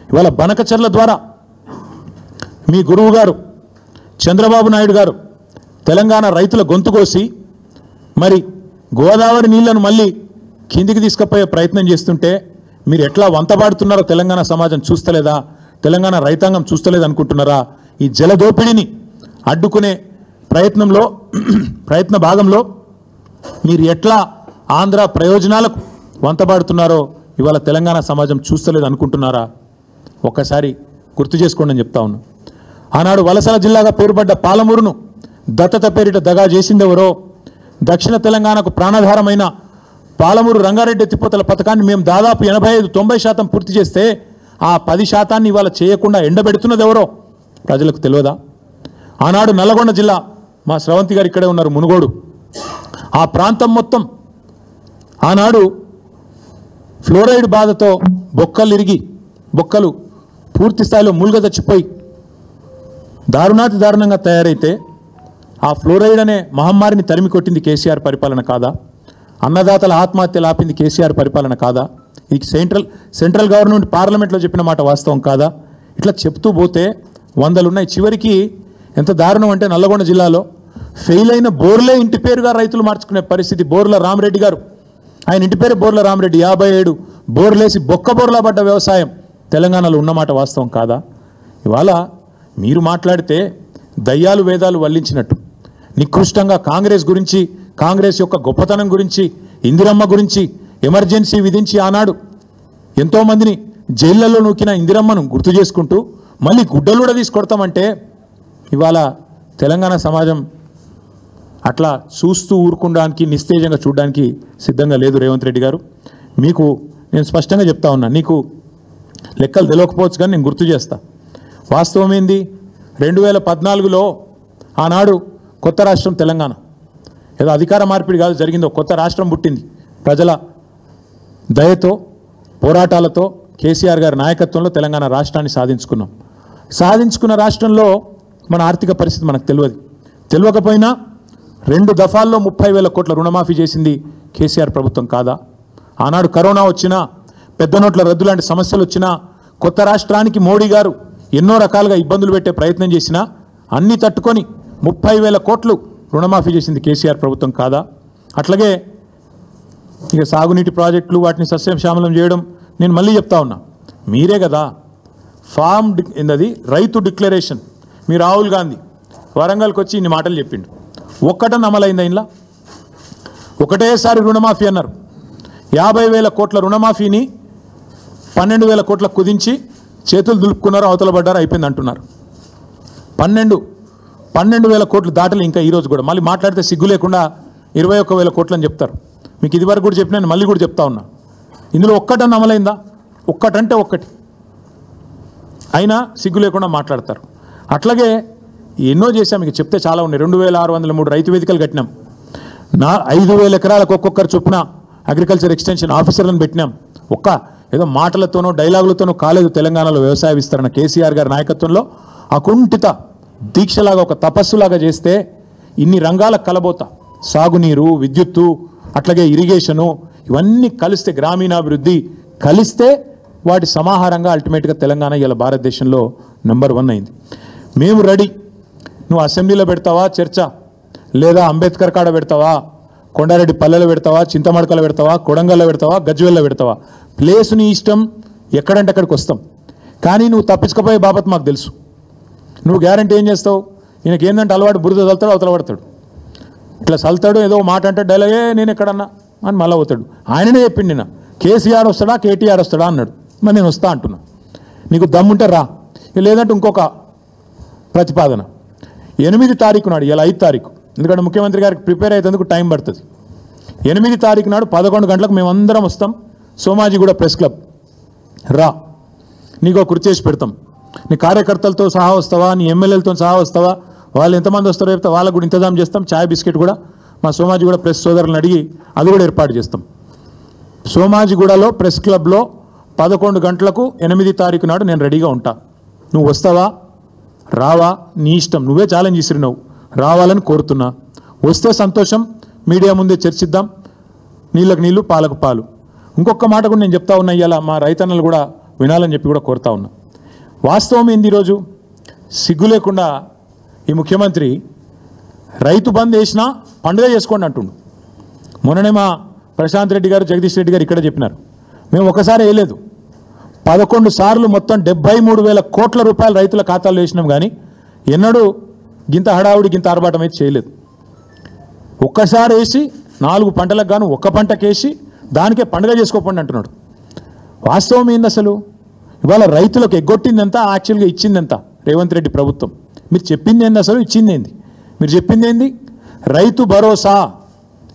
ఇవాళ బనకచర్ల ద్వారా మీ గురువు గారు చంద్రబాబు నాయుడు గారు తెలంగాణ రైతుల గొంతు కోసి మరి గోదావరి నీళ్లను మళ్ళీ కిందికి తీసుకుపోయే ప్రయత్నం చేస్తుంటే మీరు ఎట్లా వంతబాడుతున్నారో తెలంగాణ సమాజం చూస్తలేదా, తెలంగాణ రైతాంగం చూస్తలేదు అనుకుంటున్నారా? ఈ జలదోపిడిని అడ్డుకునే ప్రయత్న భాగంలో మీరు ఎట్లా ఆంధ్ర ప్రయోజనాలకు వంతబాడుతున్నారో ఇవాళ తెలంగాణ సమాజం చూస్తలేదు అనుకుంటున్నారా? ఒక్కసారి గుర్తు చేసుకోండి అని చెప్తా ఉన్నా. ఆనాడు వలసల జిల్లాగా పేరుపడ్డ పాలమూరును దత్తత పేరిట దగా చేసిందెవరో, దక్షిణ తెలంగాణకు ప్రాణాధారమైన పాలమూరు రంగారెడ్డి ఎత్తిపోతల పథకాన్ని మేము దాదాపు 85-90% పూర్తి చేస్తే ఆ 10% ఇవాళ చేయకుండా ఎండబెడుతున్నది ఎవరో ప్రజలకు తెలియదా? ఆనాడు నల్లగొండ జిల్లా, మా స్రవంతి గారు ఇక్కడే ఉన్నారు, మునుగోడు, ఆ ప్రాంతం మొత్తం ఆనాడు ఫ్లోరైడ్ బాధతో బొక్కలు పూర్తి స్థాయిలో మూలుగ చచ్చిపోయి దారుణంగా తయారైతే ఆ ఫ్లోరైడ్ అనే మహమ్మారిని తరిమి కొట్టింది కేసీఆర్ పరిపాలన కాదా? అన్నదాతల ఆత్మహత్యలు ఆపింది కేసీఆర్ పరిపాలన కాదా? ఇది సెంట్రల్ గవర్నమెంట్ పార్లమెంట్లో చెప్పిన మాట వాస్తవం కాదా? ఇట్లా చెప్తూ పోతే 100 ఉన్నాయి. చివరికి ఎంత దారుణం అంటే నల్లగొండ జిల్లాలో ఫెయిల్ అయిన బోర్లే ఇంటి పేరుగా రైతులు మార్చుకునే పరిస్థితి. బోర్ల రామరెడ్డి గారు, ఆయన ఇంటి పేరు బోర్ల రామరెడ్డి, 57 బోర్లేసి బోర్లా పడ్డ వ్యవసాయం తెలంగాణలో ఉన్నమాట వాస్తవం కాదా? ఇవాళ మీరు మాట్లాడితే దయ్యాలు వేదాలు వల్లించినట్టు నికృష్టంగా కాంగ్రెస్ గురించి, కాంగ్రెస్ యొక్క గొప్పతనం గురించి, ఇందిరమ్మ గురించి ఎమర్జెన్సీ విధించి ఆనాడు ఎంతోమందిని జైళ్లలో నూకిన ఇందిరమ్మను గుర్తు చేసుకుంటూ మళ్ళీ గుడ్డలు కూడా తీసి కొడతామంటే ఇవాళ తెలంగాణ సమాజం అట్లా చూస్తూ ఊరుకోవడానికి, నిస్తేజంగా చూడడానికి సిద్ధంగా లేదు. రేవంత్ రెడ్డి గారు, మీకు నేను స్పష్టంగా చెప్తా ఉన్నా, నీకు లెక్కలు తెలియకపోవచ్చు కానీ నేను గుర్తు చేస్తా. వాస్తవం ఏంది? 2014లో ఆనాడు కొత్త రాష్ట్రం తెలంగాణ, ఏదో అధికార మార్పిడి కాదు జరిగిందో, కొత్త రాష్ట్రం పుట్టింది. ప్రజల దయతో, పోరాటాలతో, కేసీఆర్ గారి నాయకత్వంలో తెలంగాణ రాష్ట్రాన్ని సాధించుకున్న రాష్ట్రంలో మన ఆర్థిక పరిస్థితి మనకు తెలియకపోయినా 2 దఫాల్లో 30,000 కోట్ల రుణమాఫీ చేసింది కేసీఆర్ ప్రభుత్వం కాదా? ఆనాడు కరోనా వచ్చినా, పెద్ద నోట్ల రద్దు లాంటి సమస్యలు వచ్చినా, కొత్త రాష్ట్రానికి మోడీ గారు ఎన్నో రకాలుగా ఇబ్బందులు పెట్టే ప్రయత్నం చేసినా అన్నీ తట్టుకొని 30,000 కోట్లు రుణమాఫీ చేసింది కేసీఆర్ ప్రభుత్వం కాదా? అట్లాగే ఇక సాగునీటి ప్రాజెక్టులు, వాటిని సస్యశ్యామలం చేయడం, నేను మళ్ళీ చెప్తా ఉన్నా, మీరే కదా రైతు డిక్లరేషన్. మీ రాహుల్ గాంధీ వరంగల్కి వచ్చి ఇన్ని మాటలు చెప్పిండు, ఒక్కటని అమలైందా? ఇంట్లో ఒకటేసారి రుణమాఫీ అన్నారు. 50,000 కోట్ల రుణమాఫీని 12,000 కోట్లకు కుదించి చేతులు దులుపుకున్నారు, అవతల పడ్డారు, అయిపోయింది అంటున్నారు. 12,000 కోట్లు దాటలు ఇంకా ఈరోజు కూడా మళ్ళీ మాట్లాడితే సిగ్గు లేకుండా 21,000 కోట్లు అని చెప్తారు. మీకు ఇదివరకు కూడా చెప్పినా, మళ్ళీ కూడా చెప్తా ఉన్నా, ఇందులో ఒక్కటని అమలైందా? ఒక్కటంటే ఒక్కటి అయినా సిగ్గు లేకుండా మాట్లాడతారు. అట్లాగే ఎన్నో చేశాం, మీకు చెప్తే చాలా ఉన్నాయి. 2,603 రైతు వేదికలు కట్టినాం. 5,000 ఎకరాలకు ఒక్కొక్కరు చొప్పున అగ్రికల్చర్ ఎక్స్టెన్షన్ ఆఫీసర్లను పెట్టినాం. ఏదో మాటలతోనో డైలాగులతోనో కాలేదు తెలంగాణలో వ్యవసాయ విస్తరణ. కేసీఆర్ గారి నాయకత్వంలో అకుంఠిత దీక్షలాగా, ఒక తపస్సులాగా చేస్తే ఇన్ని రంగాల కలబోత, సాగునీరు, విద్యుత్తు, అట్లాగే ఇరిగేషను, ఇవన్నీ కలిస్తే, గ్రామీణాభివృద్ధి కలిస్తే వాటి సమాహారంగా అల్టిమేట్గా తెలంగాణ ఇలా భారతదేశంలో నెంబర్ 1 అయింది. మేము రెడీ. నువ్వు అసెంబ్లీలో పెడతావా చర్చ, లేదా అంబేద్కర్ కాడ పెడతావా, కొండారెడ్డి పల్లెలో పెడతావా, చింతమడకలో పెడతావా, కొడంగల్లో పెడతావా, గజ్వేల్లో పెడతావా, ప్లేసు నీ ఇష్టం, ఎక్కడంటే అక్కడికి వస్తాం. కానీ నువ్వు తప్పించుకపోయే బాబత్ మాకు తెలుసు. నువ్వు గ్యారంటీ ఏం చేస్తావు? ఈయనకి ఏంటంటే అలవాటు, బురద చల్తాడు, అవతల పడతాడు, ఇట్లా చల్తాడు, ఏదో మాట అంటే డైలాగే నేను ఎక్కడన్నా అని మళ్ళీ అవుతాడు. ఆయననే చెప్పిండి, నిన్న కేసీఆర్ వస్తాడా కేటీఆర్ వస్తాడా అన్నాడు. మరి నేను వస్తా అంటున్నా, నీకు దమ్ముంటే రా, లేదంటే ఇంకొక ప్రతిపాదన 8 తారీఖు నాడు, ఇలా 5 తారీఖు, ఎందుకంటే ముఖ్యమంత్రి గారికి ప్రిపేర్ అయ్యేందుకు టైం పడుతుంది. 8 తారీఖు నాడు 11 గంటలకు మేమందరం వస్తాం, సోమాజిగూడ ప్రెస్ క్లబ్ రా, నీకు కుర్చీ చేసి పెడతాం. నీ కార్యకర్తలతో సహా వస్తావా, నీ ఎమ్మెల్యేలతో సహా వస్తావా, వాళ్ళు ఎంతమంది వస్తారో చెప్తే వాళ్ళకు కూడా ఇంతజాం చేస్తాం. చాయ్ బిస్కెట్ కూడా మా సోమాజిగూడ ప్రెస్ సోదరులను అడిగి అది కూడా ఏర్పాటు చేస్తాం. సోమాజిగూడలో ప్రెస్ క్లబ్లో 11 గంటలకు 8 తారీఖు నాడు నేను రెడీగా ఉంటా. నువ్వు వస్తావా రావా నీ ఇష్టం, నువ్వే ఛాలెంజ్ ఇస్తున్నావు, రావాలని కోరుతున్నా. వస్తే సంతోషం, మీడియా ముందే చర్చిద్దాం, నీళ్ళకు నీళ్ళు పాలకు పాలు. ఇంకొక మాట కూడా నేను చెప్తా ఉన్నా, ఇవాళ మా రైతన్నలు కూడా వినాలని చెప్పి కూడా కోరుతా ఉన్నా. వాస్తవం ఏంది? ఈరోజు సిగ్గు లేకుండా ఈ ముఖ్యమంత్రి రైతు బంద్ వేసినా పండుగ చేసుకోండి అంటుండు. మొన్ననే మా ప్రశాంత్ రెడ్డి గారు, జగదీష్ రెడ్డి గారు ఇక్కడ చెప్పినారు, మేము ఒకసారి వేయలేదు, 11 సార్లు మొత్తం 73,000 కోట్ల రూపాయలు రైతుల ఖాతాల్లో వేసినాం, కానీ ఎన్నడూ గింత హడావుడి గింత ఆర్భాటం అయితే చేయలేదు. ఒక్కసారి వేసి 4 పంటలకు గాను ఒక్క పంటకేసి దానికే పండుగ చేసుకోకండి అంటున్నాడు. వాస్తవం ఏంది అసలు? ఇవాళ రైతులకు ఎగ్గొట్టిందంతా, యాక్చువల్గా ఇచ్చిందంతా రేవంత్ రెడ్డి ప్రభుత్వం. మీరు చెప్పింది ఏంది అసలు? ఇచ్చింది ఏంది? మీరు చెప్పింది ఏంది? రైతు భరోసా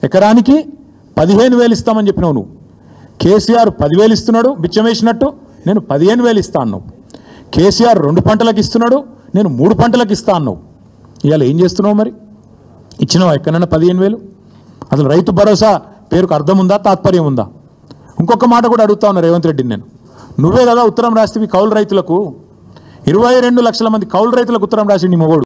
ఎకరానికి 15,000 ఇస్తామని చెప్పినావు నువ్వు. కేసీఆర్ 10,000 ఇస్తున్నాడు బిచ్చం వేసినట్టు, నేను 15,000 ఇస్తా అన్నావు. కేసీఆర్ 2 పంటలకు ఇస్తున్నాడు, నేను 3 పంటలకు ఇస్తా అన్నావు. ఇవాళ ఏం చేస్తున్నావు మరి? ఇచ్చినావా ఎక్కడన్నా 15,000? అసలు రైతు భరోసా పేరుకు అర్థం ఉందా, తాత్పర్యం ఉందా? ఇంకొక మాట కూడా అడుగుతా ఉన్నా రేవంత్ రెడ్డిని నేను. నువ్వే కదా ఉత్తరం రాస్తే కౌలు రైతులకు 22 లక్షల మంది కౌలు రైతులకు ఉత్తరం రాసి నీ మొగోడు